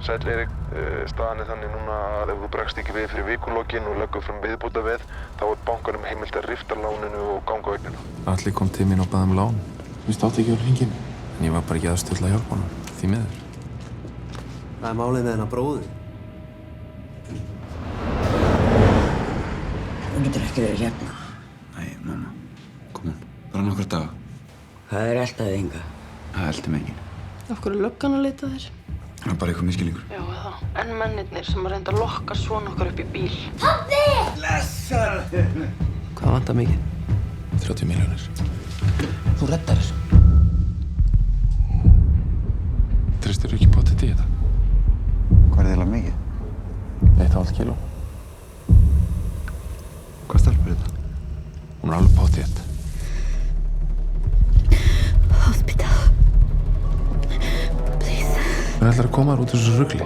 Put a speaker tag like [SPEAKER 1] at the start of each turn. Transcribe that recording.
[SPEAKER 1] Sæll Eirík, staðan þannig núna að ef þú bregst ekki við fyrir vikulokkin og leggur fram viðbótarveð, þá bankanum heimilt að rifta láninu og ganga á eignina.
[SPEAKER 2] Atli kom til mín og bað lán. Víst átti ekki á hringinn. En ég var bara ekki aðstöð til að hjálpa honum, því miður.
[SPEAKER 3] Það málið með hennar bróður.
[SPEAKER 4] Þú getur ekki verið hérna.
[SPEAKER 5] Nei, mamma. Kom hún. Bara nokkra daga.
[SPEAKER 4] Það alltaf Inga.
[SPEAKER 5] Það eldi mig enginn.
[SPEAKER 6] Af hverju er löggan að leita þér?
[SPEAKER 5] Það var bara eitthvað misskilningur.
[SPEAKER 6] Já, það. En mennirnir sem að reynda að lokka svona okkar upp í bíl.
[SPEAKER 4] Pabbi!
[SPEAKER 5] Blessar!
[SPEAKER 3] Hvað vantar mikið?
[SPEAKER 2] 30 milljónir.
[SPEAKER 3] Þú reddar þessu.
[SPEAKER 2] Treystirðu ekki pottet í þetta?
[SPEAKER 5] Hvað er eiginlega mikið?
[SPEAKER 2] 1,5 kíló.
[SPEAKER 5] Hvað stelpur þetta?
[SPEAKER 2] Hún er alveg pottet.
[SPEAKER 4] Hospital. Please.
[SPEAKER 2] Hvernig ætlar að koma þér út úr þessu rugli?